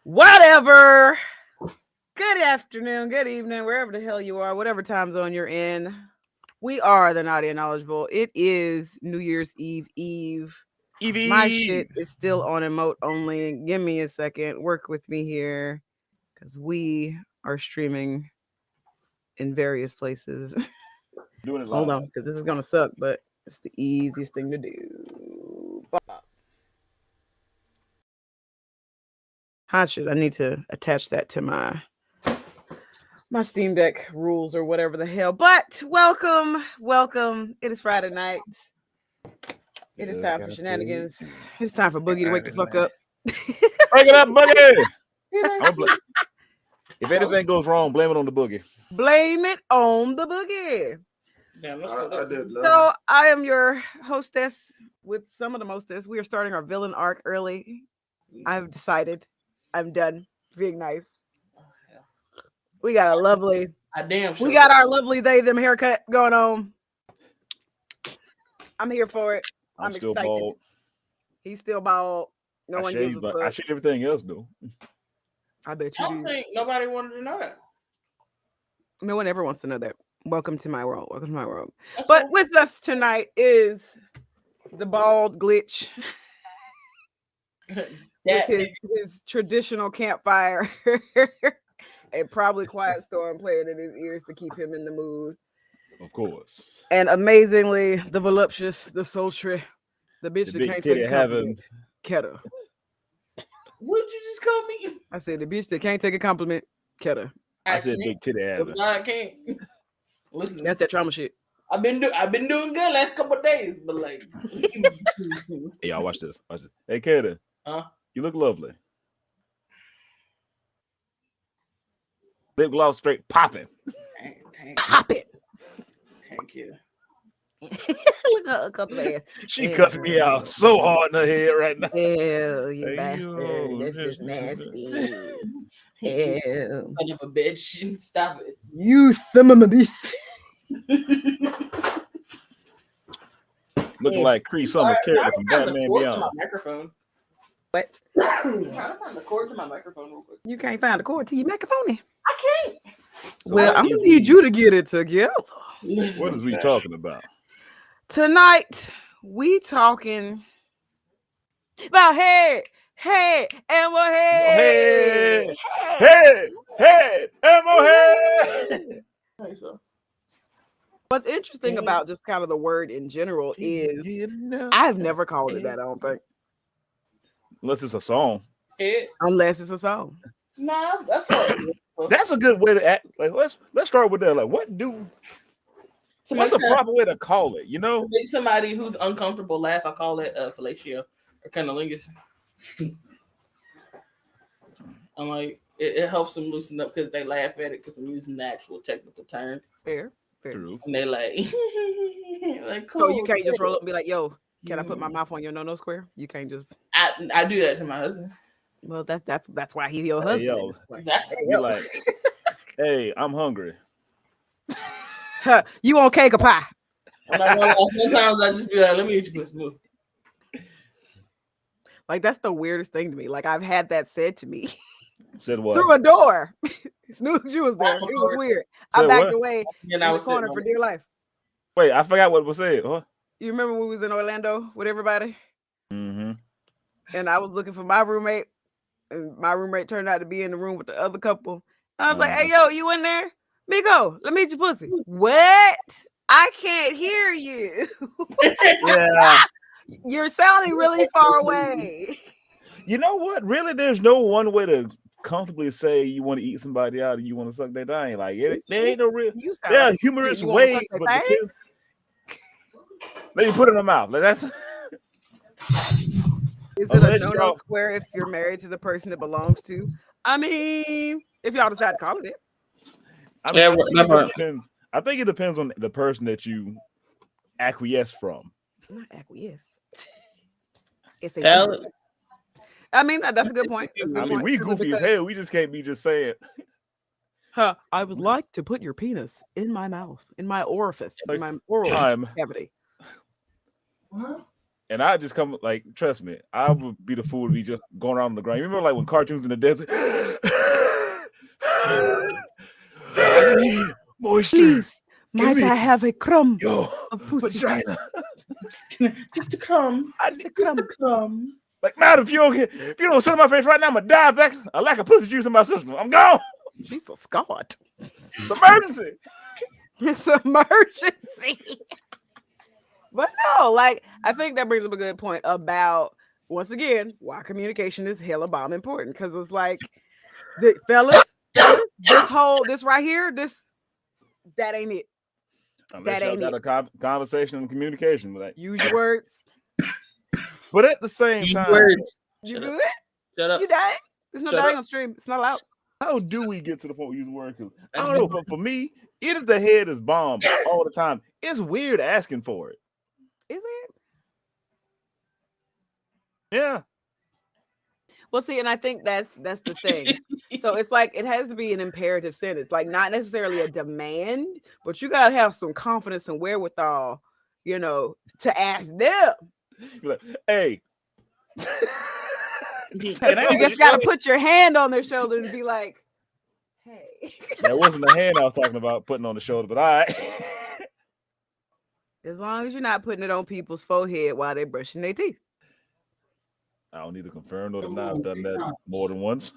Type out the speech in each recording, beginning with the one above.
Whatever. Good afternoon, good evening, wherever the hell you are, whatever time zone you're in. We are the Naughty and Knowledgeable. It is New Year's Eve. My shit is still on emote only. Give me a second. Work with me here because we are streaming in various places. Doing it live. Hold on, because this is going to suck, but it's the easiest thing to do. Hot shit. I need to attach that to my Steam Deck rules or whatever the hell. But welcome. It is Friday night. It is time for shenanigans. It's time for Boogie to wake the fuck up. Break it up, Boogie. If anything goes wrong, blame it on the Boogie. Blame it on the Boogie. Damn, So I am your hostess with some of the mostest. We are starting our villain arc early. I've decided. I'm done being nice. We got a lovely. We got our lovely they/them haircut going on. I'm here for it. I'm still excited. bald. He's still bald. No one gives a fuck. I shave everything else though. I bet you I don't think nobody wanted to know that. No one ever wants to know that. Welcome to my world. That's But cool. with us tonight is the bald glitch with his traditional campfire and probably Quiet Storm playing in his ears to keep him in the mood. Of course. And amazingly, the voluptuous, the sultry, the bitch The that big can't titty take a compliment. Ketta. What'd you just call me? I said the bitch that can't take a compliment. Ketta. I said big titty having. I can't. Listen, That's that trauma shit. I've been doing good last couple of days, but like, Hey, y'all watch this. Hey, Kata. Huh? You look lovely. Lip gloss straight popping. Pop it. Thank you. Look at her cut the ass. She cuts me out so hard in her head right now. Ew, you Hey, bastard. yo. This is nasty. Ew. Son of a bitch. Stop it. You some of a bitch. Looking like Cree Summers' character from Trying to Batman cord to Beyond. my microphone. What? I'm trying to find the cord to my microphone real quick. You can't find the cord to your microphone. I can't. Well, I'm gonna need you to get it together. What is we talking about? Tonight, we talking about head, and more head. Ammo head. What's interesting about just kind of the word in general is I've never called it that, I don't think. Unless it's a song. Unless it's a song. Nah, that's all. That's a good way to act. Like let's start with that. Like what's a proper way to call it? You know, To make somebody who's uncomfortable laugh, I call it fellatio or cunnilingus. I'm like, it helps them loosen up because they laugh at it because I'm using the actual technical terms. Fair. true. And they like, like cool. So you can't just roll up and be like, yo, can I put my mouth on your no square? You can't just. I do that to my husband. Well, that's why he's your husband. Hey, yo. Exactly. Be like, hey, I'm hungry. You want cake or pie? Sometimes I just be like, let me eat your pussy. Move. Like that's the weirdest thing to me. Like I've had that said to me Said what? through a door. Snooze, you was there. It was weird. I Said backed what? away And in I the was corner sitting for on dear life. Wait, I forgot what was said. Huh? You remember when we was in Orlando with everybody? Mm-hmm. And I was looking for my roommate, and my roommate turned out to be in the room with the other couple. And I was like, "Hey, yo, you in there? Miko, let me eat your pussy." What? I can't hear you. Yeah. You're sounding really far away. You know what? Really, there's no one way to comfortably say you want to eat somebody out and you want to suck their thing. Like there ain't no real. You sound There are like humorous you wanna ways, suck but their thing? depends. Let me put it in my mouth. Like that's. Is it a Unless no-no y'all- square if you're married to the person it belongs to? I mean, if y'all decide to call it. I Yeah, mean, I think that it part. just depends. I think it depends on the person that you acquiesce from. Not acquiesce. It's Tell a. I mean, that's a good point. That's a good I mean, point. we goofy as hell. We just can't be just saying. Huh, I would like to put your penis in my mouth, in my orifice, in Like, my oral I'm cavity. And I just come like, trust me, I would be the fool to be just going around on the ground. You remember like when cartoons in the desert? I need moisture. Please, Give might me- I have a crumb Yo, of pussy? vagina. Just to come. I Just a need, Just to crumb. come. like, madam, if you don't sit in my face right now, I'm gonna die of that. A lack of pussy juice in my system. I'm gone. She's so scarred. It's emergency. It's an emergency. But no, like I think that brings up a good point about once again why communication is hella bomb important, because it's like the fellas, this right here, that ain't it. Unless That y'all ain't got a conversation and communication, but Use your words. but at the same Use time, words. You Shut up. good? Shut up. You dying? It's not Shut dying up. on stream. It's not allowed. how do we get to the point where we use the word? 'Cause I don't know. For me, it is the head is bomb all the time. It's weird asking for it. Is it? Yeah. Well, see, and I think that's the thing. So it's like it has to be an imperative sentence, like not necessarily a demand, but you gotta have some confidence and wherewithal, to ask them. You're like, hey. You just gotta put your hand on their shoulder and be like, "Hey." That wasn't the hand I was talking about putting on the shoulder, but all right. As long as you're not putting it on people's forehead while they're brushing their teeth. I don't need to confirm nor deny. I've done that more than once.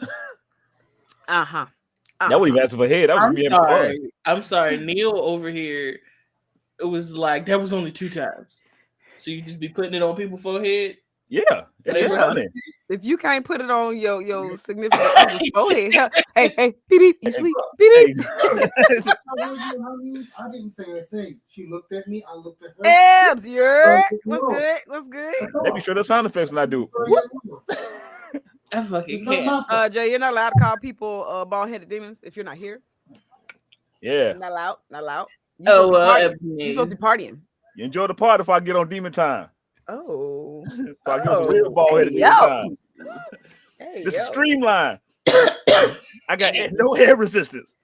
Uh-huh. That wasn't even asking for head. That was I'm me having fun. sorry. I'm sorry. Neil over here, it was like that was only 2 times. So you just be putting it on people's forehead? Yeah, it's just Yeah. funny. If you can't put it on your significant other's forehead, hey, beep beep, you sleep, beep beep. I didn't say a thing. She looked at me. I looked at her. Abs, you're what's good? What's good? Maybe sure the sound effects when I do. I fucking It's not can't. my fault. Jay, you're not allowed to call people bald-headed demons if you're not here. Yeah, Not allowed. Not allowed. Oh, well, You're supposed to be partying. you enjoy the part if I get on demon time. Oh, If I get some real ball headed Hey, demon yo. time. hey, This is yo. streamline. I got no air resistance.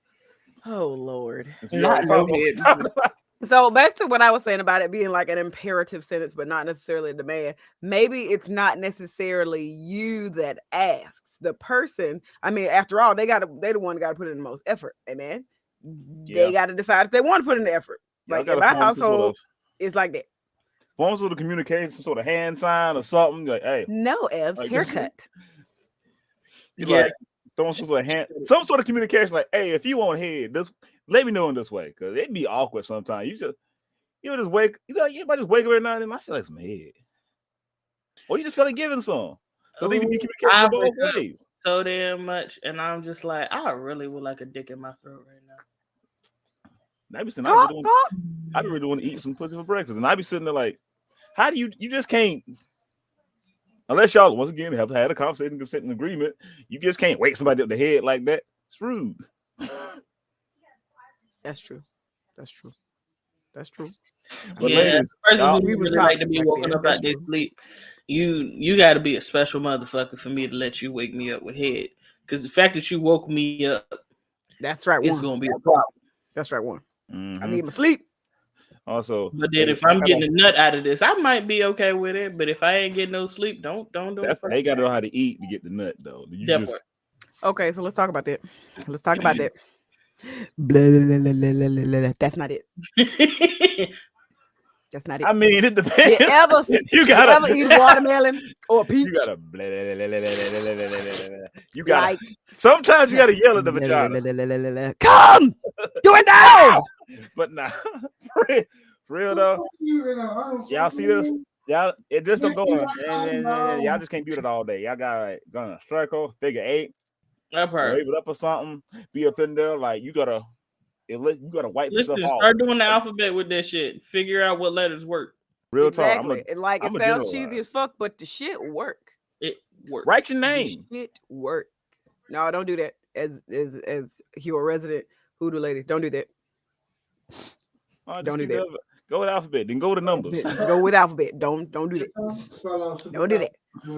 Oh Lord. Since we Not already no talked about- So back to what I was saying about it being like an imperative sentence, but not necessarily a demand. Maybe it's not necessarily you that asks the person. I mean, after all, they the one got to put in the most effort. Amen. Yeah. They got to decide if they want to put in the effort. Y'all Like gotta in my form some sort household, of- it's like that. form some sort of communication, some sort of hand sign or something. Like, hey, No, Evs, Like this- haircut. you Yeah. like throwing some sort of hand, some sort of communication. Like, hey, if you want head, this let me know in this way, because it'd be awkward sometimes. You just wake, you might just wake up every now and then. I feel like some head, or you just feel like giving some. So they can be I communicating wake both up ways. so damn much, and I'm just like, I really would like a dick in my throat right now. And I be sitting, Talk, I talk. really want to eat some pussy for breakfast, and I be sitting there like, how do you just can't, unless y'all once again have had a conversation, consent, and agreement, you just can't wake somebody up the head like that. It's rude. That's true. That's true. That's true. But Yeah, ladies, Person y'all- who we was really like to toxic be back woken then. up That's out their true. sleep. You got to be a special motherfucker for me to let you wake me up with head. Because the fact that you woke me up That's right. is One. gonna be a problem. That's right. One. I Mhm. need my sleep. Also, But then if I'm getting a nut out of this, I might be okay with it. But if I ain't getting no sleep, don't do that's it. they got to know how to eat to get the nut though. You That just- part. Okay, so let's talk about that. Let's talk about that. Blah, blah, blah, blah, blah, blah, blah. That's not it. That's not it. I mean, it depends. You ever, you you gotta ever eat watermelon or a peach? You gotta blah, blah, blah, blah, blah, blah, blah, blah, blah, blah. You gotta Like, sometimes you gotta yell at the blah, vagina. blah, blah, blah, blah, blah. Come, do it now. But nah, for real though. Y'all see this? Y'all, it just don't go on. Y'all just can't do it all day. Y'all gotta gonna circle, figure 8, That part. wave it up or something, be up in there. Like you gotta wipe Listen, yourself off. start doing the alphabet with that shit. Figure out what letters work. Real talk. Exactly. And like I'm it a sounds generalize. cheesy as fuck, but the shit work. It works. Write your The name. shit work. No, don't do that. As you a resident hoodoo lady, don't do that. Oh, just Don't do keep that. the- Go with alphabet, then go to numbers. Go with alphabet. Don't do that. Don't do that.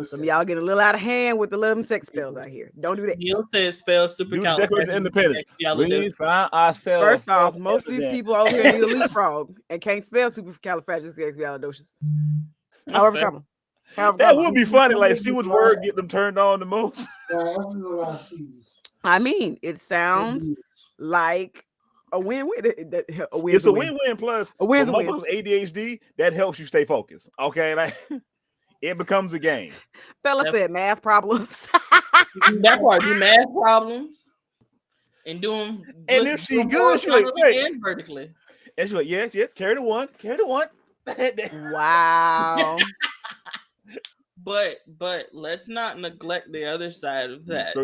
Some of y'all getting a little out of hand with the little sex spells out here. Don't do that. Neil says spell super. Use the Declaration of Independence. We find ourselves. First off, most of these people over here need a leapfrog and can't spell supercalifragilisticexpialidocious. However, come. That would be funny. Like, see which word get them turned on the most. I mean, it sounds like a win-win. It's a win-win. Plus, a win. ADHD, that helps you stay focused. Okay, like it becomes a game. Bella said math problems. That part, do math problems and doing. And if she good, she like, wait. Vertically. And she's like, yes, carry the one. Wow. But let's not neglect the other side of that.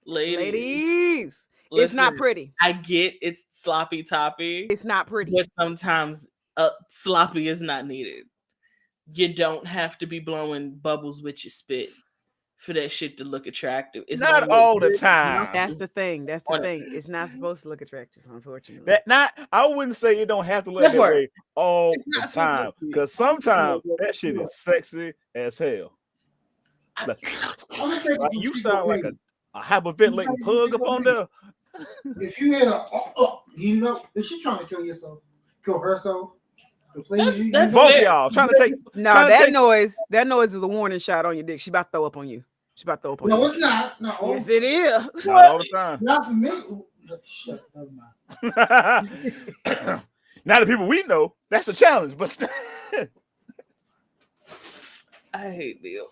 Ladies. Listen, it's not pretty. I get it's sloppy toppy. It's not pretty. But sometimes sloppy is not needed. You don't have to be blowing bubbles with your spit for that shit to look attractive. It's not all the time. That's the thing. It's not supposed to look attractive, unfortunately. I wouldn't say it don't have to look that way all the time. Because sometimes that shit is sexy as hell. Like, you sound like a hyperventilating pug up on there. If you hear if she's trying to kill herself. That's both of y'all trying to take. That noise is a warning shot on your dick. She about to throw up on you. No, it's not. No. Yes, it is. Not all the time. Not for me. Shut up. Now the people we know, that's a challenge. But I hate Neil.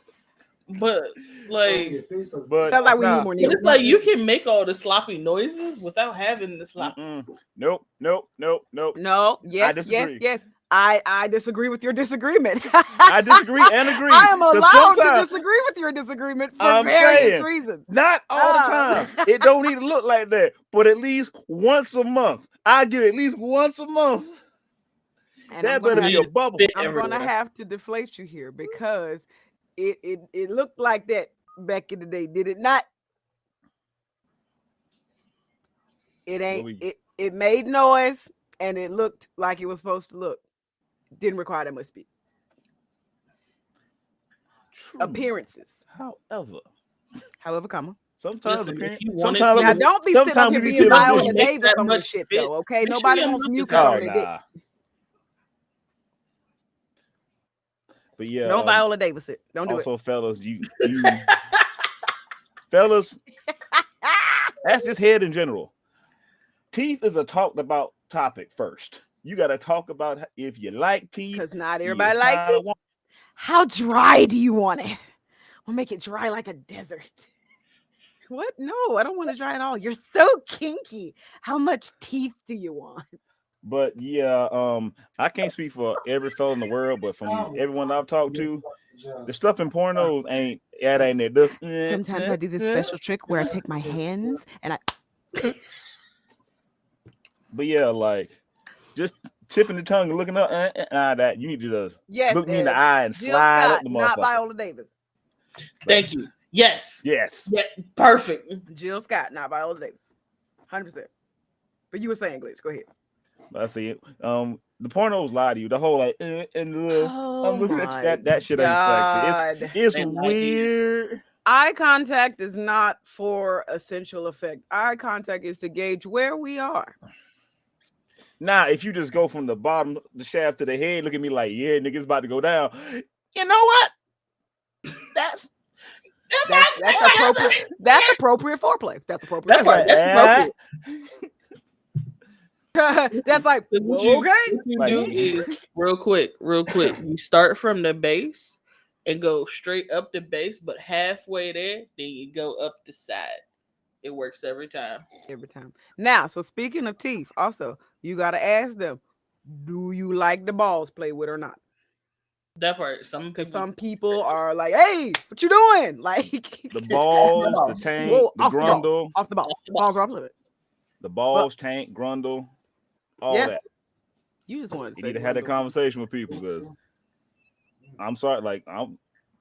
But like, we need more Neil. It's like you can make all the sloppy noises without having the sloppy. Nope. No. Yes. I disagree with your disagreement. I disagree and agree. I am allowed to disagree with your disagreement for various reasons. Not all the time. It don't need to look like that, but at least once a month. I give it at least once a month. And that better be a bubble. I'm gonna have to deflate you here because it looked like that back in the day, did it not? It ain't. It made noise and it looked like it was supposed to look. Didn't require that much speed. True. Appearances. However, comma. Sometimes now don't be sitting up here being Viola Davis on this shit though. Okay, nobody wants mucus on their dick. But yeah, don't Viola Davis it. Don't do it. Also, fellas, you fellas, that's just head in general. Teeth is a talked about topic first. You got to talk about if you like teeth. Because not everybody likes it. How dry do you want it? We'll make it dry like a desert. What? No, I don't want to dry at all. You're so kinky. How much teeth do you want? But yeah, I can't speak for every fella in the world, but from everyone I've talked to, the stuff in pornos ain't it. Sometimes I do this special trick where I take my hands and I. But yeah, like just tipping the tongue and looking up, that you need to just look me in the eye and Jill slide Scott, up the motherfucker. Not Viola Davis. Thank you. Yes. Yeah, perfect. Jill Scott, not Viola Davis. 100%. But you were saying, Glitch. Go ahead. I see it. The pornos lie to you. The whole like I'm looking at that shit ain't sexy. It's weird. Eye contact is not for a sensual effect. Eye contact is to gauge where we are. Now, if you just go from the bottom, the shaft to the head, look at me like, yeah, nigga's about to go down. You know what? That's appropriate. That's appropriate foreplay. That's appropriate. That's appropriate. That's like okay. What you do is real quick. You start from the base and go straight up the base, but halfway there, then you go up the side. It works every time. Now, so speaking of teeth, also you gotta ask them, do you like the balls play with or not? That part. Some people are like, hey, what you doing? Like the balls, the tank, the grundle. Off the balls. Balls are off limits. The balls, tank, grundle, all that. You just wanted to need to have that conversation with people because I'm sorry, like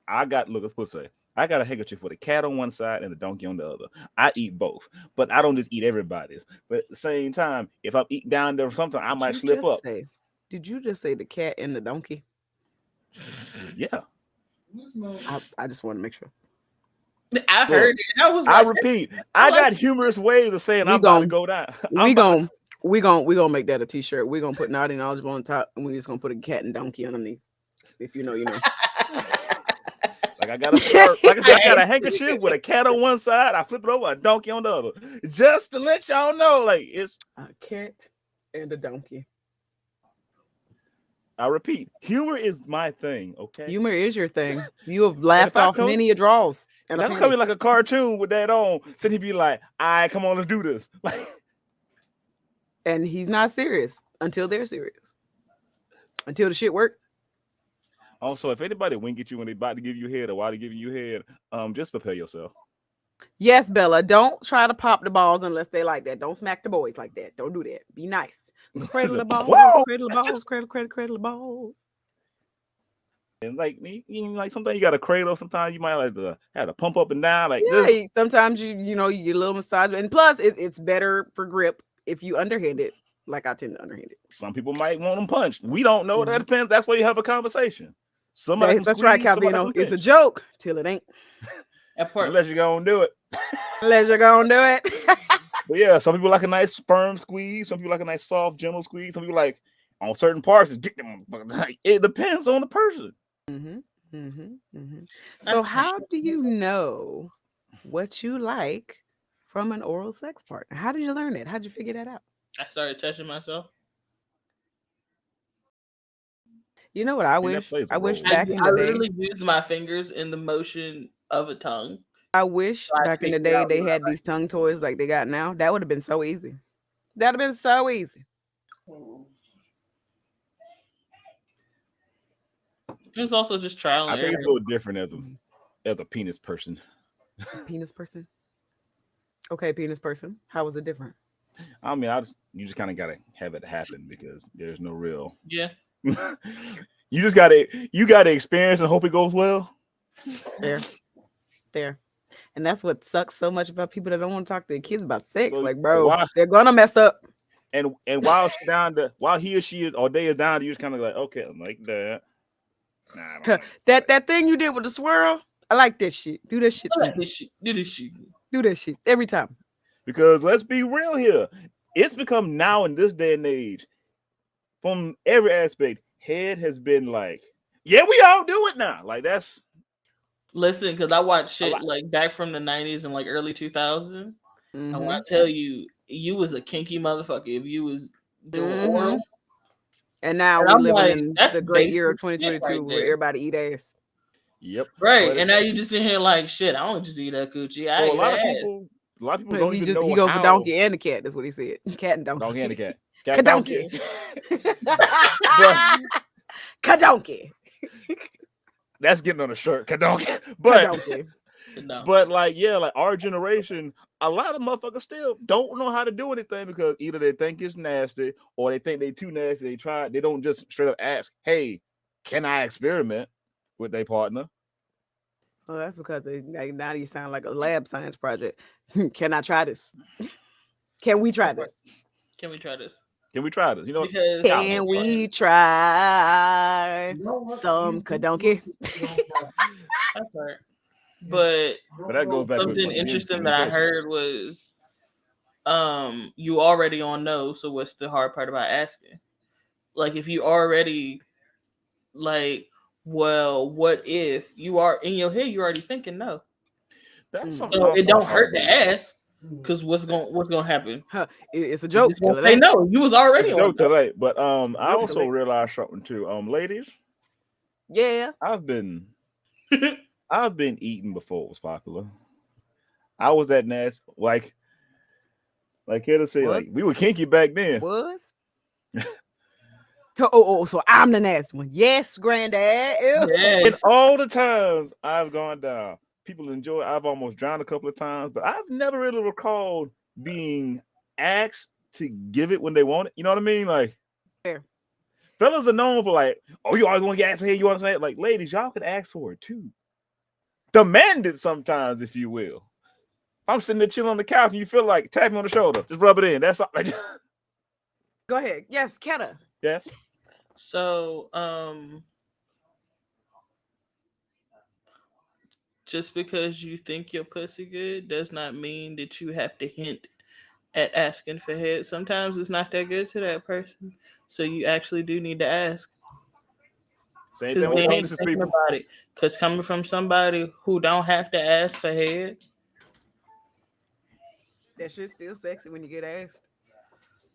I got a handkerchief with a cat on one side and a donkey on the other. I eat both, but I don't just eat everybody's. But at the same time, if I'm eating down there sometimes I might slip up. Did you just say the cat and the donkey? Yeah. I just want to make sure. I heard it. I repeat, I got humorous ways of saying I'm about to go down. We gonna make that a t-shirt. We're gonna put Naughty Knowledgeable on top and we're just gonna put a cat and donkey underneath. If you know, you know. Like I got a scarf, like I said, I got a handkerchief with a cat on one side. I flip it over, a donkey on the other, just to let y'all know, like it's A cat and a donkey. I repeat, humor is my thing. Okay, Humor is your thing. You have laughed I off come- many a draws. And that's coming like a cartoon with that on. So he'd be like, "All right, come on, let's do this." Like, and he's not serious until they're serious. Until the shit work. also, if anybody wink at you when they about to give you head or while they giving you head, just prepare yourself. Yes, Bella. Don't try to pop the balls unless they like that. Don't smack the boys like that. Don't do that. Be nice. Cradle the balls. Whoa! Cradle the balls. Cradle the balls. And like, like sometimes you got a cradle. Sometimes you might like to have to pump up and down. Like Yeah, this. sometimes you get a little massage, and plus it's better for grip if you underhand it, like I tend to underhand it. Some people might want them punched. We don't know. That depends. That's why you have a conversation. That's right, Calvino. It's a joke till it ain't. Unless you're gonna do it. Unless you're gonna do it. But yeah, some people like a nice firm squeeze. Some people like a nice soft, gentle squeeze. Some people like on certain parts. It's get them. Like, it depends on the person. So how do you know what you like from an oral sex partner? How did you learn it? How did you figure that out? I started touching myself. You know what I wish? I wish back in the day. I literally used my fingers in the motion of a tongue. I wish back in the day they had these tongue toys like they got now. That would have been so easy. That'd have been so easy. It's also just trial and I think error. it's a little different as a penis person. Penis person. Okay, penis person. How was it different? I mean, you just kind of gotta have it happen because there's no real. Yeah. You just gotta experience and hope it goes well. There. And that's what sucks so much about people that don't want to talk to their kids about sex. So like, bro, why- they're gonna mess up. And while she's down to, while he or she is, or they is down to, you just kind of like, okay, I'm like that. Nah, I don't like That thing you did with the swirl, I like that shit. Do that shit. I like this shit. Do this shit. Do that shit every time. Because let's be real here, it's become now in this day and age, from every aspect, head has been like, yeah, we all do it now. Like that's. Listen, because I watched shit like back from the 90s and like early 2000s. And when I tell you, you was a kinky motherfucker if you was doing oral. And now And we're I'm living like, in that's the great year of basic shit 2022 right where there. everybody eat ass. Yep. Right. But- And now you just in here like, shit, I don't just eat that coochie. I So a eat lot of ass. people don't He even know he goes how. for donkey and the cat. That's what he said. Cat and donkey. Donkey and the cat. Ka-donkey. But Ka-donkey. that's getting on a shirt. Ka-donkey. But Ka-donkey. No. But like, yeah, like our generation, a lot of motherfuckers still don't know how to do anything because either they think it's nasty or they think they too nasty. They don't just straight up ask, hey, can I experiment with their partner? Well, that's because now you sound like a lab science project. Can I try this? Can we try this? Can we try this? Can we try this? You know, Because Can we try some ka-donkey? That's right. But that goes back to something interesting that I heard was you already on no, so what's the hard part about asking? Like if you already like, well, what if you are in your head, you're already thinking no. That's So it don't hurt to ask because what's gonna happen? It's a joke. They know you was already it's a on joke too late. But I joke also till late. realized something too. Ladies, Yeah. I've been eating before it was popular. I was that nasty, like here to say, like we were kinky back then. Was? So I'm the nasty one. Yes, granddad. Ew. Yes. And all the times I've gone down, people enjoy. I've almost drowned a couple of times, but I've never really recalled being asked to give it when they want it. You know what I mean? Like, Fair. Fellas are known for like, oh, you always want to get asked for here. You want to say it? Like, ladies, y'all can ask for it too. Demand it sometimes, if you will. If I'm sitting there chilling on the couch and you feel like tap me on the shoulder, just rub it in. That's all. Go ahead. Yes, Ketta. Yes. So just because you think your pussy good does not mean that you have to hint at asking for head. Sometimes it's not that good to that person. So you actually do need to ask. Same thing with penises, people. Because coming from somebody who don't have to ask for head, that shit's still sexy when you get asked.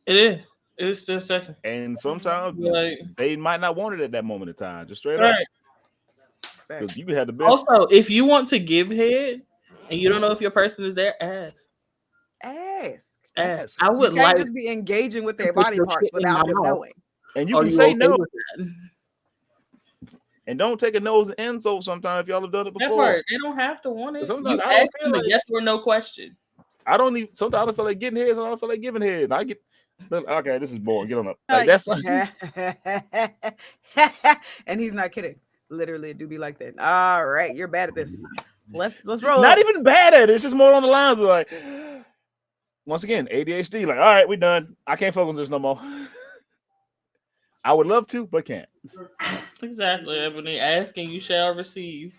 it is. It's still sexy. And sometimes Like, they might not want it at that moment in time. Just straight right. up. Because you had the best. Also, if you want to give head and you don't know if your person is there, ask. I would you can't like just be engaging with their to put body your parts shit in without my them mouth. knowing. And you Are can you say okay no. with that? And don't take a nose and insult sometimes if y'all have done it That before. part, they don't have to want it. Sometimes You I don't ask feel them a like- yes or no question. I don't even. Sometimes I don't feel like getting head. Sometimes I don't feel like giving head. I get. Okay, this is boring. Get on up. Like that's. And he's not kidding. Literally, it do be like that. All right, you're bad at this. Let's roll. Not even bad at it. It's just more on the lines of like. Once again, ADHD. Like, all right, we done. I can't focus on this no more. I would love to, but can't. Exactly, Ebony. Ask and you shall receive.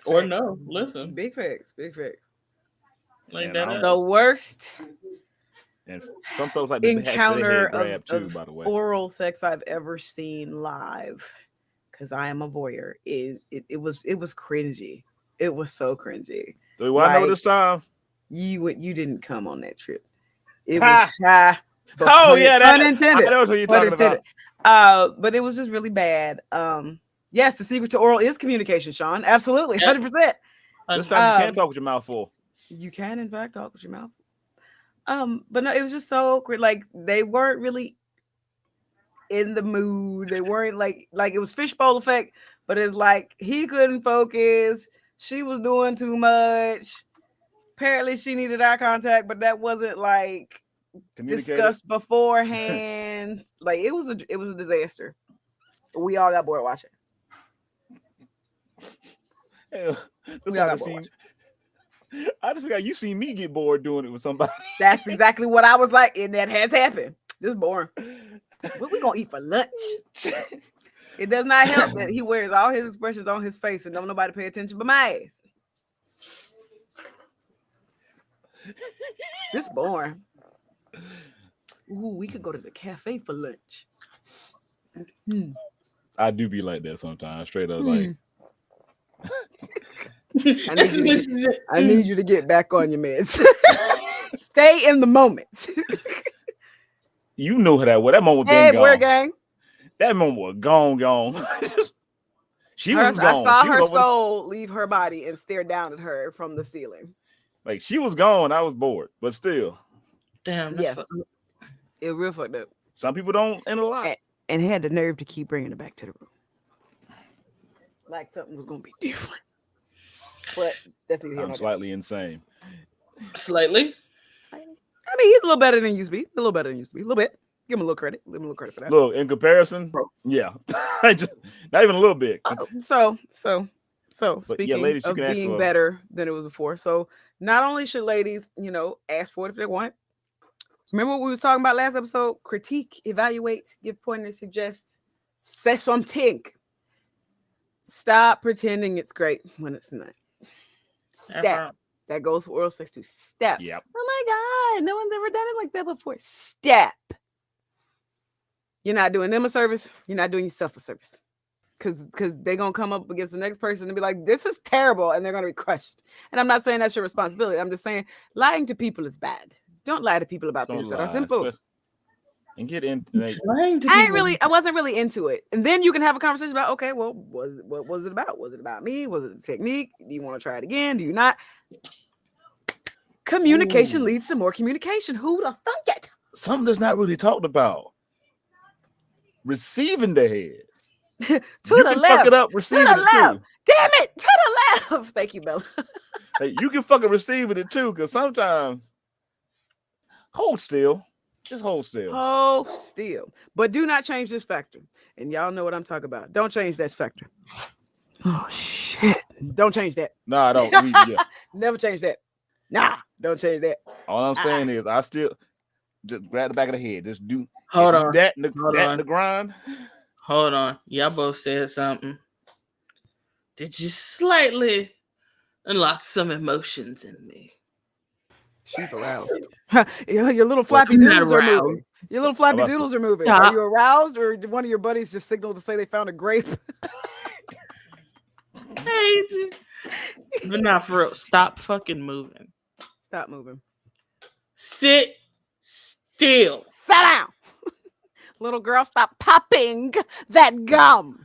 Or Facts. no. Listen. Big facts. Big facts. Like And that. The worst And some folks like the encounter grab too. of By the way, oral sex I've ever seen live, because I am a voyeur. It was cringy. It was so cringy. do I know like- this time? You didn't come on that trip. It was high. Oh yeah, that unintended. I know what you're talking Unintended. about. But it was just really bad. Yes, the secret to oral is communication, Sean. Absolutely, Yeah. 100%. This time you can't Um, talk with your mouth full. You can, in fact, talk with your mouth. But no, it was just so like they weren't really in the mood. They weren't like it was fishbowl effect, but it's like he couldn't focus. She was doing too much. Apparently, she needed eye contact, but that wasn't like Communicate. discussed beforehand. Like it was a disaster. We all got bored watching. Hell, We all got bored. I just forgot you seen me get bored doing it with somebody. That's exactly what I was like, and that has happened. This is boring. What we gonna eat for lunch? It does not help that he wears all his expressions on his face and don't nobody pay attention but my ass. This boring. Ooh, we could go to the cafe for lunch. I do be like that sometimes. Straight up, like I need you to get back on your meds. Stay in the moment. you know that. Well, that moment was Hey, gone. boy gang. That moment was gone. She was I gone. saw She her was over- soul leave her body and stare down at her from the ceiling. like she was gone. I was bored, but still, Damn. Yeah. It real fucked up. some people don't end a lot. And had the nerve to keep bringing it back to the room. Like something was going to be different. But that's neither here I'm nor there. slightly insane. Slightly. I mean, he's a little better than he used to be. A little better than he used to be. A little bit. Give him a little credit. Give him a little credit for that. Look, in comparison, yeah, just not even a little bit. So But, speaking ladies, you of can ask being for- better than it was before. So not only should ladies, ask for it if they want. Remember what we was talking about last episode? Critique, evaluate, give pointers, suggest, say something. Stop pretending it's great when it's not. Step. That goes for oral sex too. Step. Yep. Oh my God, no one's ever done it like that before. Step. You're not doing them a service. You're not doing yourself a service. Because they're going to come up against the next person and be like, this is terrible. And they're going to be crushed. And I'm not saying that's your responsibility. I'm just saying lying to people is bad. Don't lie to people about things that are simple. And get in. Like, I wasn't really into it. And then you can have a conversation about, okay, well, what was it about? Was it about me? Was it the technique? Do you want to try it again? Do you not? Communication leads to more communication. Who the fuck it? something that's not really talked about. Receiving the head. To you the can left. fuck it up receiving To the it left. too. Damn it. To the left. Thank you, Bella. Hey, you can fucking receiving it too, because sometimes hold still. Just hold still. Hold still. But do not change this factor. And y'all know what I'm talking about. Don't change that factor. Oh shit. Don't change that. No, I don't. Yeah. Never change that. Nah, don't change that. All I'm saying is I still just grab the back of the head. Just do Hold on. that in the, Hold that on. in the grind. Hold on. Y'all both said something. Did you slightly unlock some emotions in me? She's aroused. Your little flappy I'm not doodles are aroused. moving. Your little flappy About to- doodles are moving. Yeah. Are you aroused, or did one of your buddies just signal to say they found a grape? get you. But not for real. Stop fucking moving. Stop moving. Sit still. Sit down. Little girl, stop popping that gum.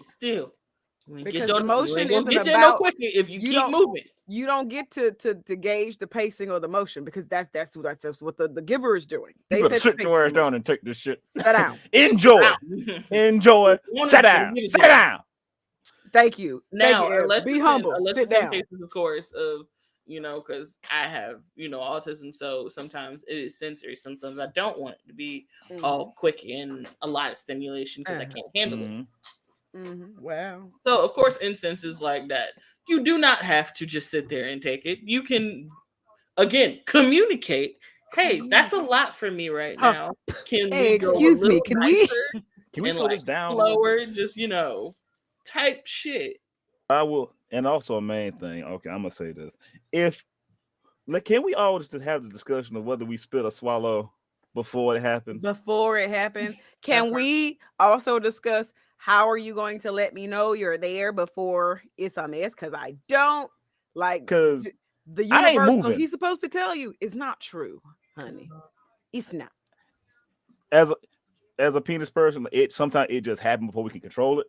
Still. Because the motion isn't isn't there no about- quicker if you you keep don't- moving. You don't get to gauge the pacing or the motion because that's what the giver is doing. You better set the sit pace your and ass the down motion. and take this shit. Sit down. Enjoy. Enjoy. One Sit of them down. gives Sit it. down. Thank you. Now, Thank you, Ev. unless Be it's humble. unless Sit it's in down. cases, of course, of because I have autism, so sometimes it is sensory. Sometimes I don't want it to be all quick and a lot of stimulation because I can't handle it. Wow. So, of course, instances like that, you do not have to just sit there and take it. You can, again, communicate. Hey, that's a lot for me right now. Can Hey, we go excuse a me, little can we- nicer Can we and slow like this down? slower? Just type shit. I will, and also a main thing. Okay, I'm gonna say this. Can we always just have the discussion of whether we spit or swallow before it happens? Before it happens, can we also discuss how are you going to let me know you're there before it's a mess? Because I don't like Because the I ain't universal. moving. He's supposed to tell you it's not true, honey. It's not. as a penis person, sometimes it just happens before we can control it.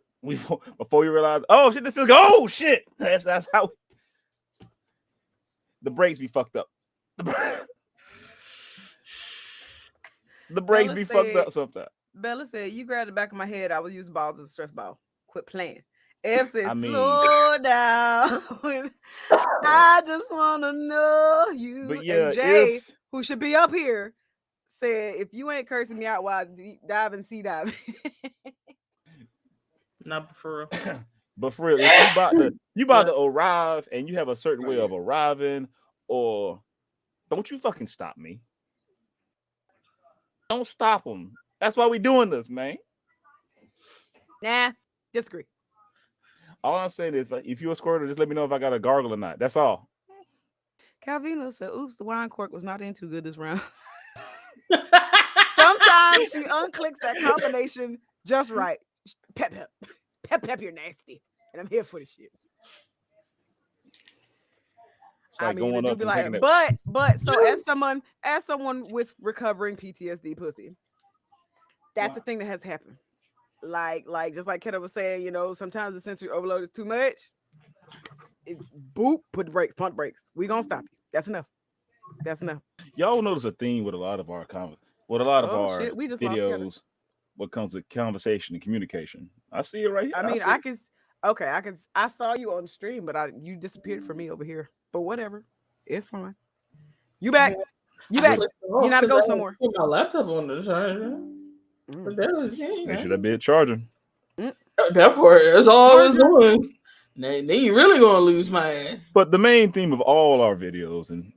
Before you realize, oh shit, this feels good. Oh shit, that's how the brakes be fucked up. The brakes be fucked up sometimes. Bella said, "You grabbed the back of my head. I will use the balls as a stress ball. Quit playing." F said, I mean- "Slow down. I just want to know you." But yeah, and Jay, who should be up here, said, "If you ain't cursing me out while diving, sea diving." Not for real. But for real, if you about to arrive and you have a certain way of arriving, or don't you fucking stop me. Don't stop them. That's why we doing this, man. Nah, disagree. All I'm saying is, if you're a squirter, just let me know if I got a gargle or not. That's all. Calvino said, "Oops, the wine cork was not in too good this round." Sometimes she unclicks that combination just right. Pep, you're nasty, and I'm here for the shit. It's like going it up do be and like, taking that. but so as someone with recovering PTSD pussy, that's the thing that has happened. Like just like Ketta was saying, sometimes the sensory overload is too much. Boop, put the brakes, pump brakes. We gonna stop you. That's enough. That's enough. Y'all notice a theme with a lot of our We just lost together. videos. What comes with conversation and communication? I see it right here. I mean, see it. I saw you on the stream, but you disappeared from me over here. But whatever, it's fine. You back? You back? You're not a ghost no more. Put my laptop on the charger. But that was Make sure that bitch charging. that part. That's all I was doing. Then you really gonna lose my ass. But the main theme of all our videos and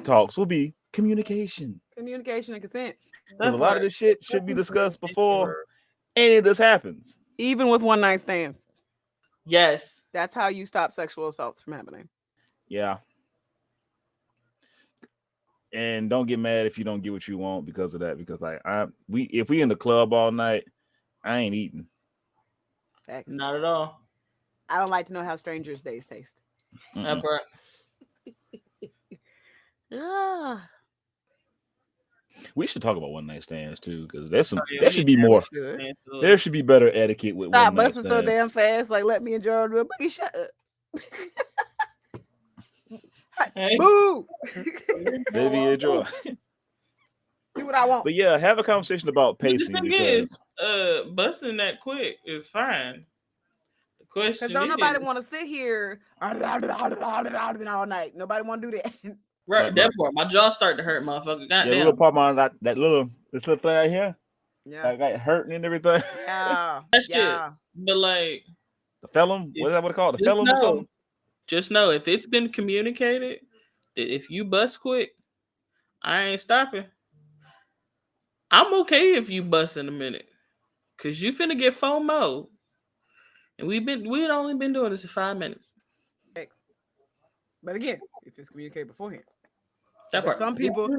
talks will be communication. Communication and consent. Because a lot of this shit should be discussed before any of this happens. Even with one night stands. Yes. That's how you stop sexual assaults from happening. Yeah. And don't get mad if you don't get what you want because of that. Because if we in the club all night, I ain't eating. Facts. Not at all. I don't like to know how strangers' days taste. That part. Ah, We should talk about one night stands too, because there's some. Yeah, there should be more. good. There should be better etiquette with Stop one night busting so stands. damn fast. Like, let me enjoy the boogie. Shut up. Hey. Boo. Maybe enjoy. Do what I want. But yeah, have a conversation about But the pacing thing because is, busting that quick is fine. The question Because don't is, nobody want to sit here all night. Nobody want to do that. right, that part. My jaw started to hurt, motherfucker. yeah, Goddamn. little part of that little thing right here, Yeah. like hurting and everything. Yeah. That shit. Yeah. But like, The felon, what is that? What it called? The just felon or something? just know if it's been communicated that if you bust quick, I ain't stopping. I'm okay if you bust in a minute, cause you finna get FOMO, and we'd only been doing this for 5 minutes. But again, if it's communicated beforehand. That But part. some people Go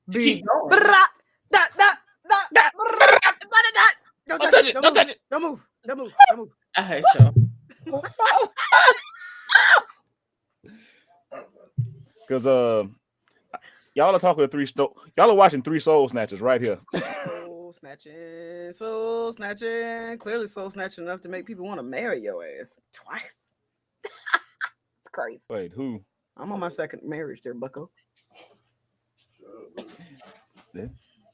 be keep going. Don't touch it. Don't move. Don't move. Don't move. I hate y'all. Because y'all are talking to y'all are watching Three Soul Snatchers right here. Soul snatching. Clearly soul snatching enough to make people want to marry your ass twice. It's crazy. Wait, who? I'm on my second marriage there, bucko.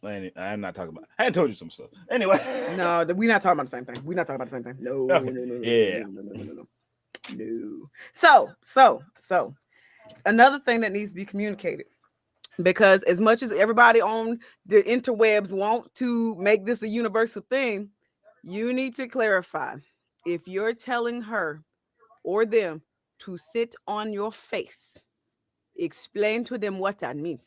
I'm not talking about. I hadn't told you some stuff. Anyway. No, we're not talking about the same thing. We're not talking about the same thing. No, Okay. no. So another thing that needs to be communicated, because as much as everybody on the interwebs want to make this a universal thing, you need to clarify if you're telling her or them to sit on your face, explain to them what that means.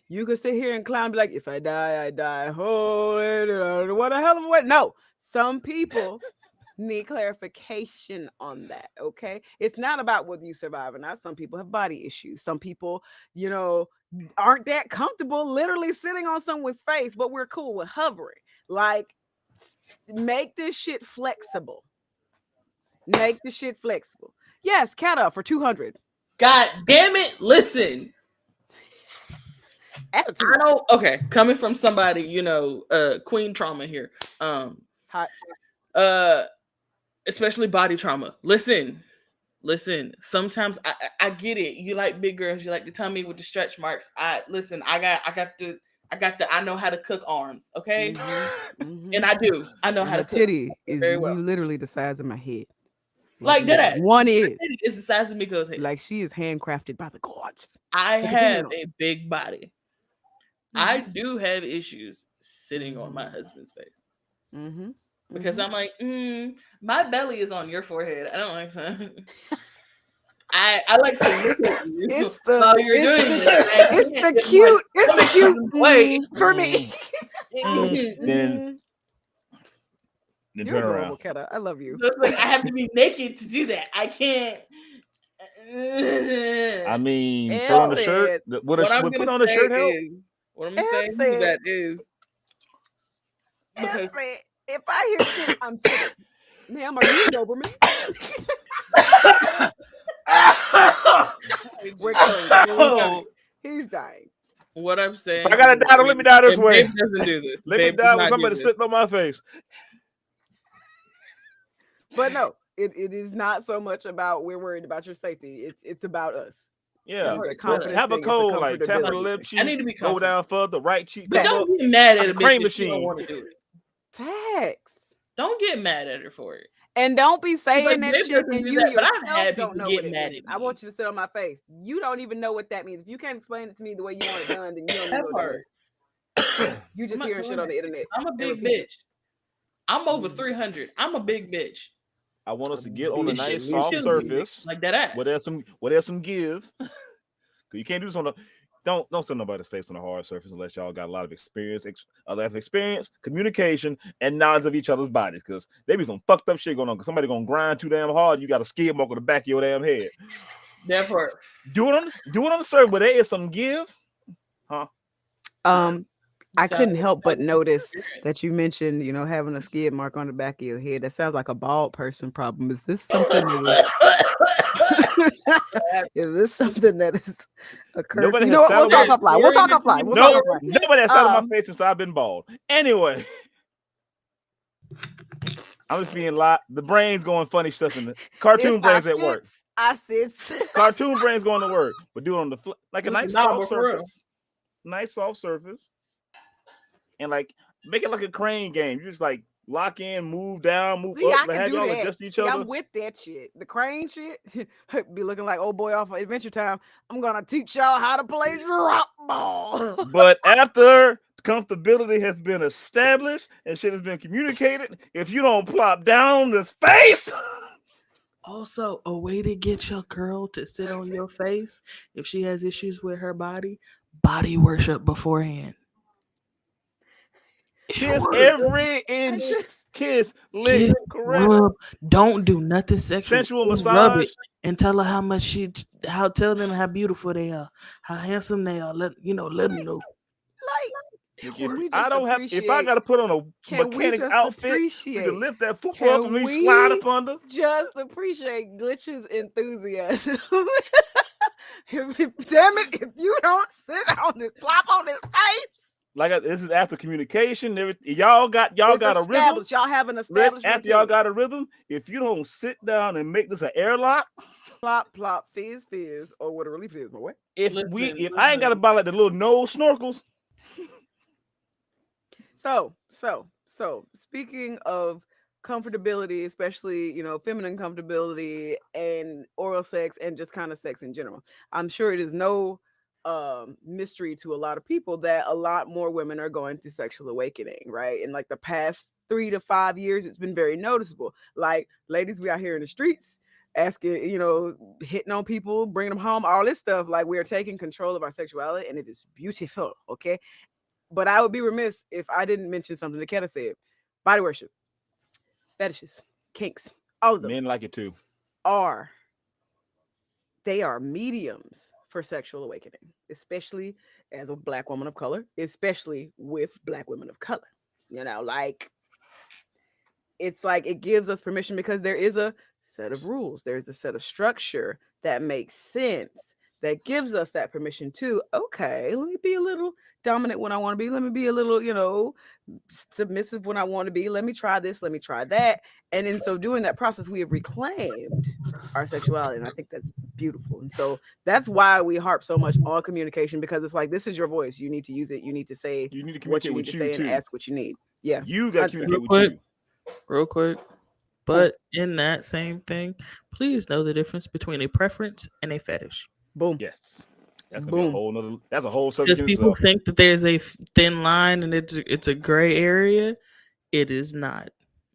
You can sit here and clown, be like, if I die, I die. Oh, what a hell of a way. No, some people need clarification on that. Okay. It's not about whether you survive or not. Some people have body issues. Some people, aren't that comfortable literally sitting on someone's face, but we're cool with hovering. Like, make this shit flexible. Make the shit flexible. Yes, cat up for 200. God damn it. Listen. Attitude. I don't. Okay, coming from somebody, queen trauma here. Hot. Especially body trauma. Listen. Sometimes I get it. You like big girls. You like the tummy with the stretch marks. I know how to cook arms. Okay, and I do. I know how to cook. Titty is very well. literally the size of my head. Like that. One is. It's the size of Miko's head. Like she is handcrafted by the gods. I have a big body. I do have issues sitting on my husband's face because I'm like, my belly is on your forehead. I don't like that. I like to look at you while you're doing it. It's the cute way for me. Then You're turn around. adorable, Keta. I love you. So it's like I have to be naked to do that. I can't. I mean, put on the shirt. Put on the shirt help. What I'm saying to that is because if I hear shit, I'm sick. Ma'am, are you Doberman? We're killing. He's dying. What I'm saying, I gotta die. Don't let me die this way. Babe doesn't do this. Let me die with somebody sitting on my face. But no, it is not so much about we're worried about your safety. It's about us. Yeah, have a cold, like tap the lip cheek. I need to be go down further, right cheek. But don't get mad at a cream bitch machine. If you don't want to do it. Tax. Don't get mad at her for it. And don't be saying that shit and you that, yourself don't know get what mad it means. at me. I want you to sit on my face. You don't even know what that means. If you can't explain it to me the way you want it done, then you don't know what it is. You just hearing shit on the internet. I'm a big bitch. I'm over 300. I'm a big bitch. I want us to get on a nice soft surface like that ass. Where there's some give. You can't do this on the. Don't send nobody's face on a hard surface unless y'all got a lot of experience, communication, and knowledge of each other's bodies. Because there be some fucked up shit going on. Because somebody gonna grind too damn hard, you got a skid mark on the back of your damn head. That part. Do it on the surface where there is some give, huh? I couldn't help but notice that you mentioned, having a skid mark on the back of your head. That sounds like a bald person problem. Is this something is this something that is occurring? We'll talk offline. Nobody has sat on my face since I've been bald. Anyway, I'm just being live. The brain's going funny stuff in the cartoon brains at work. I said cartoon brains going to work, but do it on the like a nice soft surface. Nice soft surface. And like make it like a crane game. You just like lock in, move down, move up, have y'all adjust each other. I'm with that shit. The crane shit be looking like old boy off of Adventure Time. I'm gonna teach y'all how to play drop ball. But after comfortability has been established and shit has been communicated, if you don't plop down this face. Also, a way to get your girl to sit on your face if she has issues with her body worship beforehand. Kiss every inch. Kiss, lick, correct. Rub. Don't do nothing sexual. Sensual massage. And tell her how much tell them how beautiful they are, how handsome they are. Let them know. Like I don't have. If I got to put on a mechanic's outfit to lift that football up and me slide up under. Just appreciate Glitch's enthusiasm. Damn it! If you don't sit on this, plop on this face. Like this is after communication. Y'all got a rhythm. Y'all have an established. After y'all got a rhythm, if you don't sit down and make this an airlock, plop plop, fizz fizz, or what it really is, my way. If I ain't got to buy like the little nose snorkels. So speaking of comfortability, especially feminine comfortability and oral sex and just kind of sex in general, I'm sure it is no mystery to a lot of people that a lot more women are going through sexual awakening, right? In like the past 3 to 5 years, it's been very noticeable. Like, ladies, we out here in the streets asking, hitting on people, bringing them home, all this stuff. Like, we are taking control of our sexuality, and it is beautiful, okay? But I would be remiss if I didn't mention something that Keta said. Body worship, fetishes, kinks, all of them. Men like it too. They are mediums for sexual awakening, especially as a Black woman of color, especially with Black women of color. It's like it gives us permission because there is a set of rules. There's a set of structure that makes sense, that gives us that permission to, okay, let me be a little dominant when I want to be. Let me be a little, submissive when I want to be. Let me try this. Let me try that. And in so doing that process, we have reclaimed our sexuality. And I think that's beautiful. And so that's why we harp so much on communication, because it's like, this is your voice. You need to use it. You need to say what you need to say and ask what you need. Yeah. You got to communicate with you. Real quick. But in that same thing, please know the difference between a preference and a fetish. Boom. Yes. That's gonna be a whole nother. That's a whole subject. Because people think that there's a thin line and it's a gray area. It is not.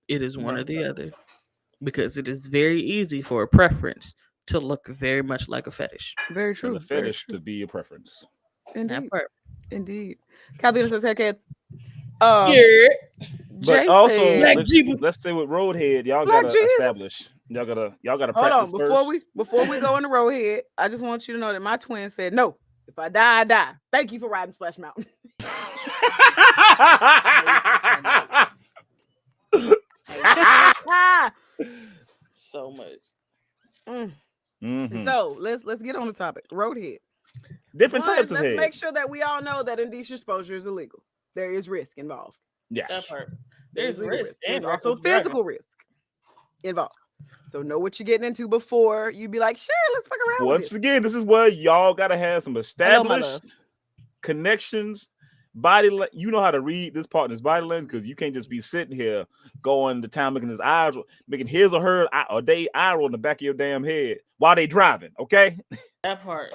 It is one or the other. Because it is very easy for a preference to look very much like a fetish. Very true. And a fetish to be a preference. Indeed. Calvin says, "Hey kids." Yeah. But also, let's say with Roadhead, y'all gotta establish. Y'all gotta practice. Hold on, before we go into Roadhead, I just want you to know that my twin said, "No, if I die, I die." Thank you for riding Splash Mountain. So much. Mm-hmm. So let's get on the topic. Roadhead. Different types of head. Let's make sure that we all know that indecent exposure is illegal. There is risk involved. Yeah, that part. There's risk. There's also physical risk involved. So know what you're getting into before you be like, sure, let's fuck around. Once again, this is where y'all gotta have some established connections. You know how to read this partner's body language, because you can't just be sitting here going to town making his eyes, making his or her or they eye roll in the back of your damn head while they driving. Okay, that part.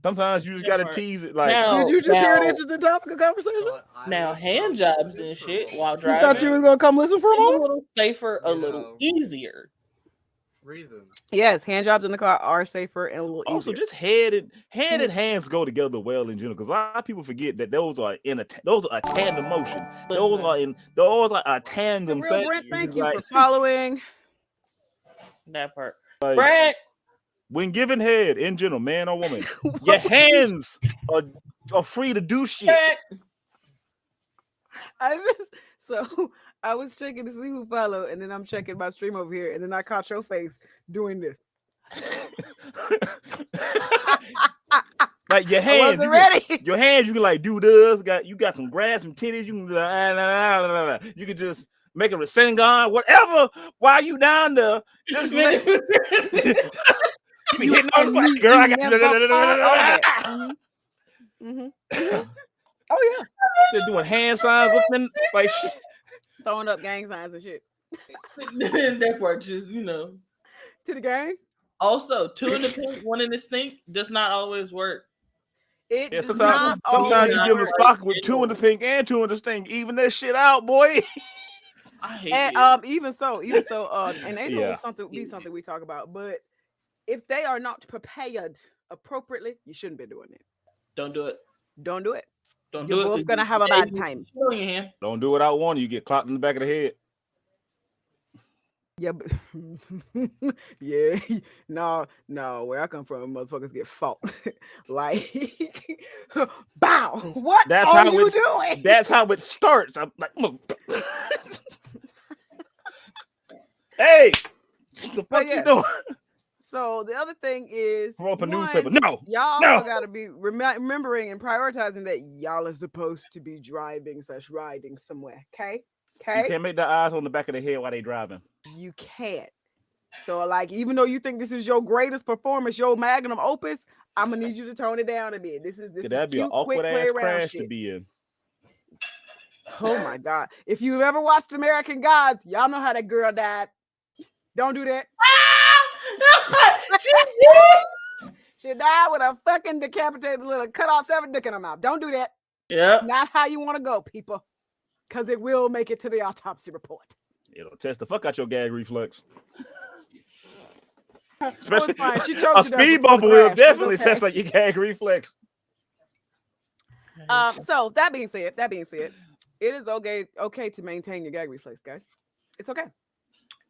Sometimes you just gotta tease it. Like, did you just hear an interesting topic of conversation? Now, hand jobs and shit while driving. You thought you was gonna come listen for a moment? A little safer, a little easier. Reasons. Yes, hand jobs in the car are safer and a little easier. Also, just head and hands go together well in general, because a lot of people forget that those are a tandem motion. Those are a tandem thing. Brent, thank you for following that part. Like, Brent. When giving head in general, man or woman, your hands are free to do shit. I was checking to see who followed, and then I'm checking my stream over here, and then I caught your face doing this. Like your hands, I wasn't ready. Your hands, you can like do this. You got some grass, some titties. You can just make a Rasengan, whatever. While you down there, just make. You be hitting on the fight, girl. I got you. Oh yeah. They're doing hand signs, looking like shit. Throwing up gang signs and shit. That part, just to the gang. Also, 2 in the pink, 1 in the stink does not always work. Sometimes you give a Spock with 2 in the pink and 2 in the stink. Even that shit out, boy. I hate it. Even so, and they know something we talk about, but if they are not prepared appropriately, you shouldn't be doing it. Don't do it. Don't do it. Don't You're do it. both gonna have a bad time. Don't do it out one. You get clocked in the back of the head. Yeah, but yeah, no, where I come from, motherfuckers get fought. Like, bow. What That's are how you it's- doing? That's how it starts. I'm like, hey, what the fuck yeah. you doing? So the other thing is, Throw up a one, newspaper. No, y'all no. also got to be remembering and prioritizing that y'all are supposed to be driving / riding somewhere. Okay. You can't make the eyes on the back of the head while they driving. You can't. So, like, even though you think this is your greatest performance, your magnum opus, I'm gonna need you to tone it down a bit. This is That'd be an cute, awkward quick play ass around crash shit. to be in. Oh my god! If you've ever watched American Gods, y'all know how that girl died. Don't do that. She died with a fucking decapitated little cut off 7 dick in her mouth. Don't do that. Yep. Not how you want to go, people. Because it will make it to the autopsy report. It'll test the fuck out your gag reflex. Especially Especially she choked a to death speed before the bumper will crash. It's definitely okay. test like your gag reflex. So that being said, it is okay to maintain your gag reflex, guys. It's okay.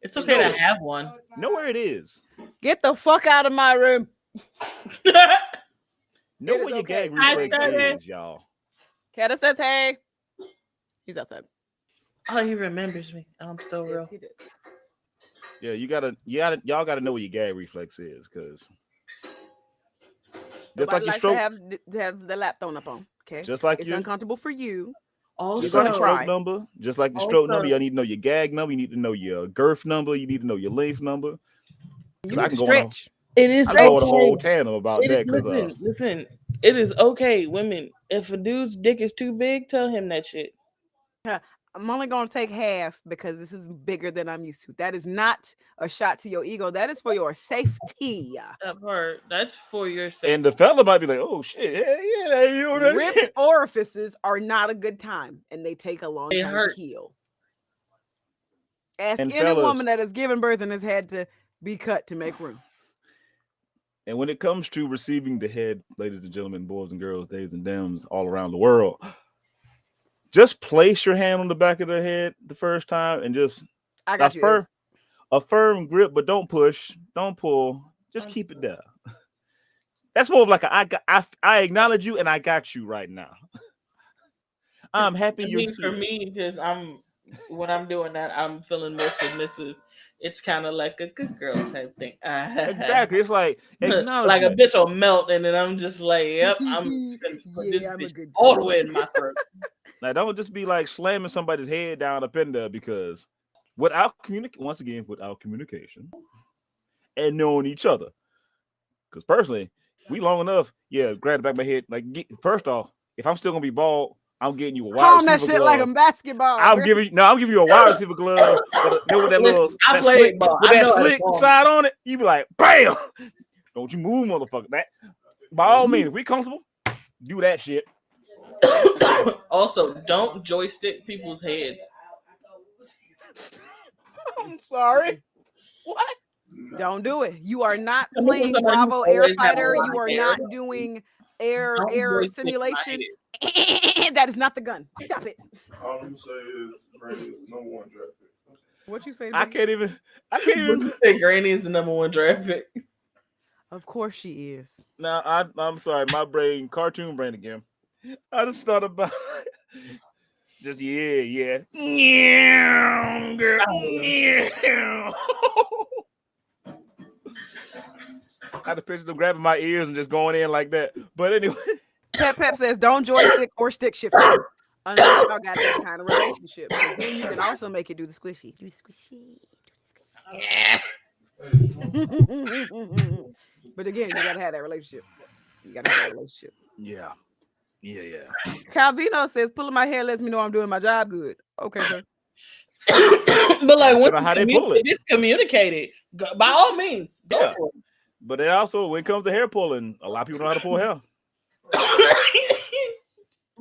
It's okay to have one. Know where it is. Get the fuck out of my room. Know It is where your okay. gag reflex I said it. is, y'all. Kata says hey. He's outside. Oh, he remembers me. I'm still Yes, real. he did. Yeah, y'all gotta know what your gag reflex is, because just Nobody like your likes stroke, to have the lap thrown up on. Okay. just like It's your uncomfortable for you. just gonna like your try. stroke number, just like the stroke number, Also- you need to know your gag number, you need to know your girth number, you need to know your length number. You I need can to go on a- stretch. It is I go with a whole okay. tandem about that because Listen. It is okay, women. If a dude's dick is too big, tell him that shit. I'm only going to take half because this is bigger than I'm used to. That is not a shot to your ego. That is for your safety. That part. That's for your safety. and the fella might be like, oh shit, yeah, you know that Ripped shit. orifices are not a good time, and they take a long They time hurt. to heal. Ask And any fellas- woman that has given birth and has had to be cut to make room. And when it comes to receiving the head, ladies and gentlemen, boys and girls, days and dems all around the world, just place your hand on the back of their head the first time and just I got you. Ed. a firm grip, but don't push, don't pull, just keep it there. That's more of like I acknowledge you and I got you right now. I'm happy I you're mean, for here. me, because when I'm doing that, I'm feeling more submissive. It's kind of like a good girl type thing. Exactly. It's like Like a acknowledgement. bitch will melt, and then I'm just like, yep, I'm gonna put this Yeah, I'm a bitch good all the girl. way in my throat. Now, don't just be like slamming somebody's head down up in there, because without communication and knowing each other. Because personally, we long enough, grab the back of my head. Like, first off, if I'm still gonna be bald, I'm getting you a wide Palm that receiver shit glove. like a basketball. I'm giving you a wide receiver glove with that little Listen, I that played slick, ball. with I that know how to slick ball. side on it. You be like, bam! Don't you move, motherfucker. That by all means, if we comfortable, do that shit. Also, don't joystick people's heads. I'm sorry. What? Don't do it. You are not I mean, playing somebody Bravo who Air always have a Fighter. lot You of are hair. not doing air Don't joystick my simulation. head. That is not the gun. Stop it. All I'm say is Brandon number 1 draft pick. What you say? I Biggie? can't even. You say Granny is the number 1 draft pick. Of course she is. Now I'm sorry, my brain, cartoon brain again. I just thought about just yeah, girl. Yeah. I had to picture them grabbing my ears and just going in like that. But anyway, Pep says don't joystick or stick shift unless y'all got that kind of relationship. Because then you can also make it do the squishy. Do squishy. But again, you gotta have that relationship. yeah. Calvino says pulling my hair lets me know I'm doing my job good. Okay, sir. But like when How they pull it. it's communicated, by all means, go Yeah. for But then also, when it comes to hair pulling, a lot of people know how to pull hair. it.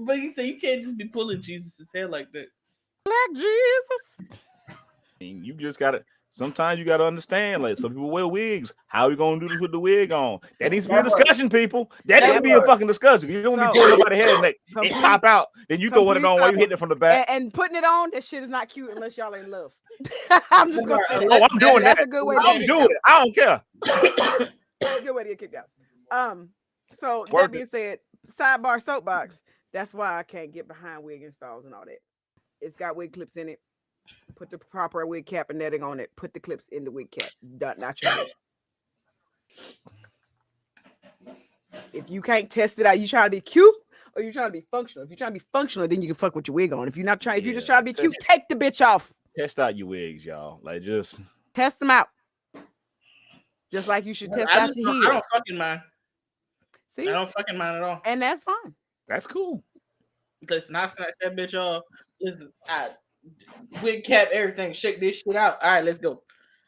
But you say you can't just be pulling Jesus' hair like that. Black Jesus. I mean, you just gotta. sometimes you got to understand, like some people wear wigs. How are we going to do this with the wig on? That needs to be a discussion, people. That needs to be a fucking discussion. You don't be pulling nobody's head and it pop out. Then you throwing it on while you hitting it from the back. And putting it on, that shit is not cute unless y'all in love. I'm just going to say that. Oh, I'm doing that. That's a good way to I'm doing it. I don't care. Good way to get kicked out. So Work that being said, sidebar soapbox. That's why I can't get behind wig installs and all that. It's got wig clips in it. Put the proper wig cap and netting on it. Put the clips in the wig cap. Not your head. If you can't test it out, you trying to be cute or you trying to be functional. If you're trying to be functional, then you can fuck with your wig on. If you're not trying, if you're just trying to be cute, take the bitch off. Test out your wigs, y'all. Like just test them out. Just like you should test out your heels. I don't fucking mind. See, I don't fucking mind at all. And that's fine. That's cool. Listen, I snap that bitch off. Listen, wig cap, everything. Shake this shit out. All right, let's go.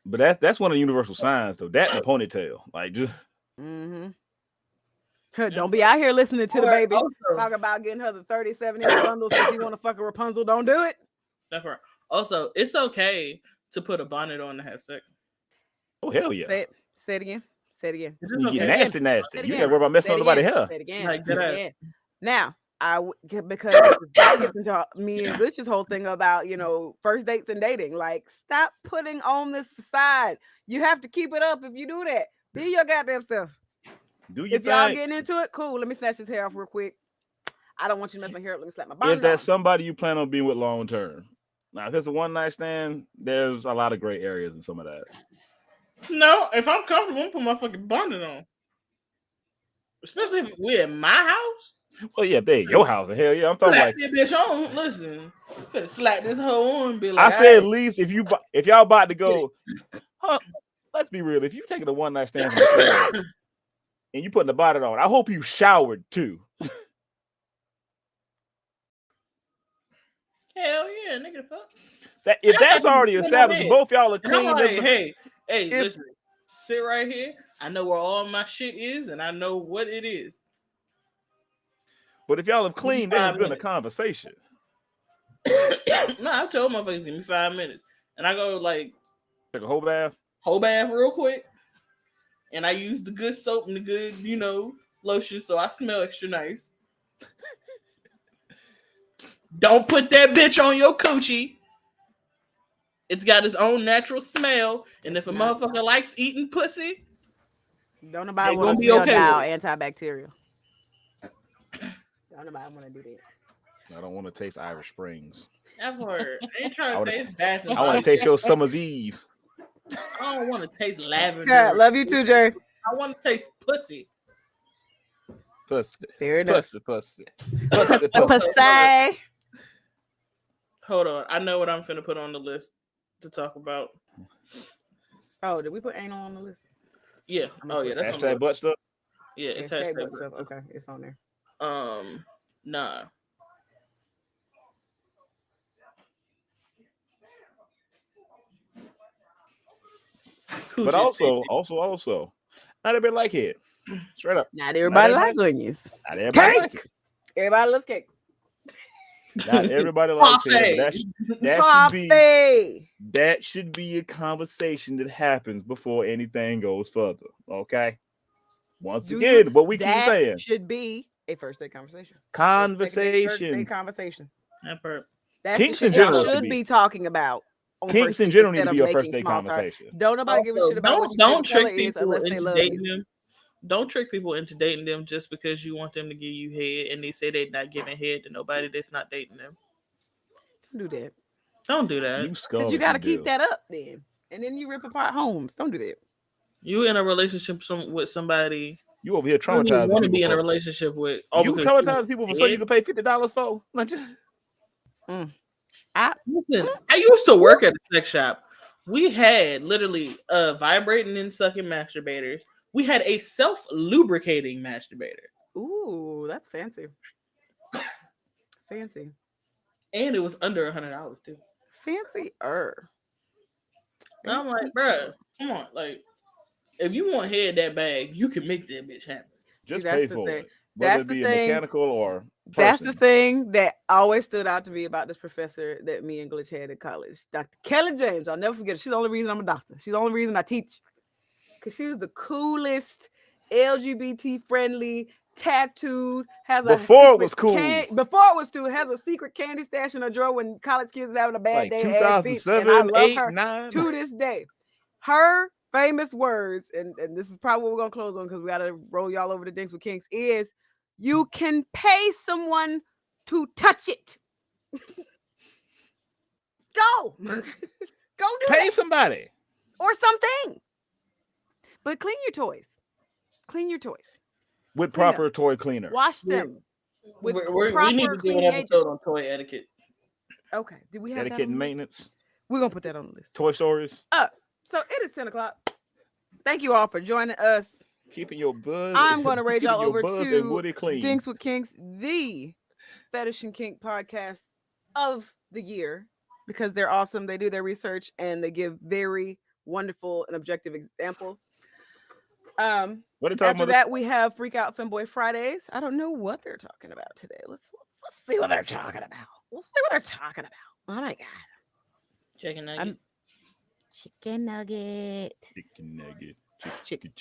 But that's one of the universal signs, though. That and the ponytail, like just. Don't be out here listening to the baby talk about getting her the 37-inch bundle since you want to fuck a Rapunzel. Don't do it. That's right. Also, it's okay to put a bonnet on to have sex. Oh hell yeah! Say it again. Say it again. You get nasty. You gotta worry about messing on nobody's hair. Say it again. Like that. Now, because that gets into me and Glitch's whole thing about, first dates and dating. Like, stop putting on this facade. You have to keep it up if you do that. Be your goddamn self. If y'all getting into it, cool. Let me snatch his hair off real quick. I don't want you to mess my hair up. Let me slap my bonnet. If that's somebody you plan on being with long term. Now, if it's a one night stand, there's a lot of gray areas in some of that. No, if I'm comfortable, I'm put my fucking bonnet on. Especially if we're at my house. Well, yeah, babe, your house. Hell yeah, I'm talking slap like this bitch on. Listen, better slap this hoe on. And be like, I said, at least if y'all about to go, let's be real. If you taking a one night stand from the club and you putting the bonnet on, I hope you showered too. Hell yeah, nigga, fuck. If that's already established, both y'all are clean. Like, hey, listen, sit right here. I know where all my shit is, and I know what it is. But if y'all have cleaned, there's been a conversation. No, I told motherfuckers, give me 5 minutes. And I go like take a whole bath real quick. And I use the good soap and the good, lotion, so I smell extra nice. Don't put that bitch on your coochie. It's got its own natural smell. And if a motherfucker likes eating pussy, don't nobody want to smell now antibacterial. Don't nobody want to do that. I don't want to taste Irish Springs. I've heard. I ain't trying to taste Bath and I want to taste your Summer's Eve. I don't want to taste lavender. Yeah, love you too, Jay. I want to taste pussy. Pussy. Fair enough. Pussy. Hold on. I know what I'm finna put on the list to talk about. Oh, did we put anal on the list? Yeah. Oh, yeah. That's hashtag butt stuff. Yeah, it's hashtag butt stuff. Okay, it's on there. Nah. But also, not everybody like it. Straight up. Not everybody like onions. Not everybody like it. Everybody loves cake. Not everybody likes it. That should be a conversation that happens before anything goes further. Okay. Once again, what we keep saying should be a first date conversation. Conversation. Kinks in general should be talking about. Kinks in general need to be a first date conversation. Don't nobody give a shit about don't trick people unless they love you. Don't trick people into dating them just because you want them to give you head and they say they're not giving head to nobody that's not dating them. Don't do that. Don't do that. Because you got to keep that up then. And then you rip apart homes. Don't do that. You in a relationship with somebody. You over here traumatizing people. You want to be in a relationship with. You traumatize people for something you can pay $50 for? Listen, I used to work at a sex shop. We had literally vibrating and sucking masturbators. We had a self-lubricating masturbator. Ooh, that's fancy. Fancy. And it was under $100 too. Fancier. And I'm like, bro, come on. Like, if you want head that bag, you can make that bitch happen. Just pay for it. Whether it be mechanical or That's the person. thing that always stood out to me about this professor that me and Glitch had in college, Dr. Kelly James. I'll never forget it. She's the only reason I'm a doctor. She's the only reason I teach. Because she was the coolest, LGBT friendly, tattooed, has a Before it was secret cool. before it was cool, has a secret candy stash in her drawer when college kids is having a bad Like day. Ass bitch, and I 2007, love 8, her 9. to this day. Her famous words, and this is probably what we're gonna close on because we gotta roll y'all over the Dinks with Kinks, is you can pay someone to touch it. Go. Go do Pay that. somebody. Or something. But clean your toys. Clean your toys. With Clean proper toy cleaner. Wash them. With We proper need to do an cleaning episode agents. on toy etiquette. Okay. Did we have Etiquette that and on the list? maintenance. We're gonna put that on the list. Toy Stories. So it is 10 o'clock. Thank you all for joining us. Keeping your buzz. I'm gonna raid keeping y'all your over buzz and to Woody clean. Dinks with Kinks, the Fetish and Kink podcast of the year, because they're awesome. They do their research and they give very wonderful and objective examples. What are they talking After about? that, we have Freak Out Femboy Fridays. I don't know what they're talking about today. Let's see what they're talking about. Let's see what they're talking about. Oh my god. Chicken nugget. Chicken nugget. Chicken nugget. Chicken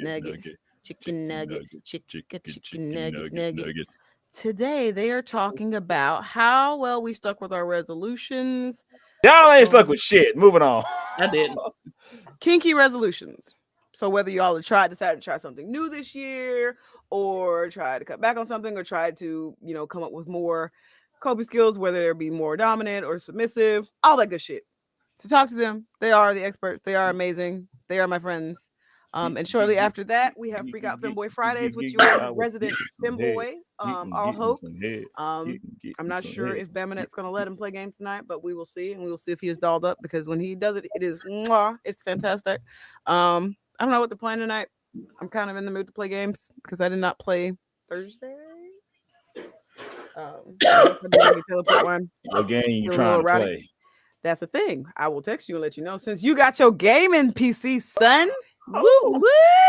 nugget. Chicken nuggets. Chicken nugget. Today they are talking about how well we stuck with our resolutions. Y'all ain't stuck with shit. Moving on. I didn't. Kinky resolutions. So whether y'all decided to try something new this year, or try to cut back on something, or try to, come up with more coping skills, whether it be more dominant or submissive, all that good shit. So talk to them. They are the experts. They are amazing. They are my friends. And shortly after that, we have Freak Out Femboy Fridays with your resident femboy, All Hope. I'm not sure if Bamanet's going to let him play games tonight, but we will see. And we will see if he is dolled up, because when he does it, it is mwah, it's fantastic. I don't know what they're playing tonight. I'm kind of in the mood to play games because I did not play Thursday. What game you trying to play? That's the thing. I will text you and let you know, since you got your gaming PC, son. Woo, woo,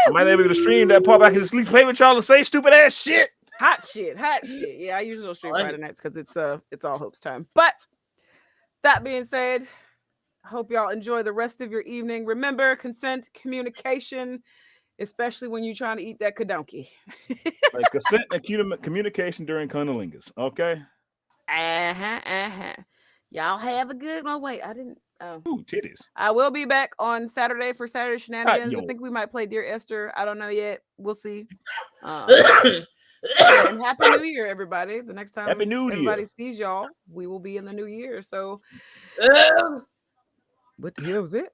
I might be able to stream that part. I can just at least play with y'all and say stupid ass shit. Hot shit. Yeah, I usually don't stream Friday nights because it's All Hope's time. But that being said, I hope y'all enjoy the rest of your evening. Remember, consent, communication, especially when you're trying to eat that kadonki. Like consent and communication during cunnilingus. Okay. Y'all have a good one. Wait, I didn't. Ooh, titties. I will be back on Saturday for Saturday Shenanigans. Yo. I think we might play Dear Esther. I don't know yet. We'll see. And Happy New Year, everybody. The next time Happy New everybody Year. sees y'all, we will be in the new year. So, what the hell was it?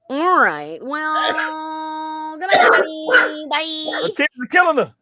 All right. Well, good night, everybody. Bye. The titties are killing her.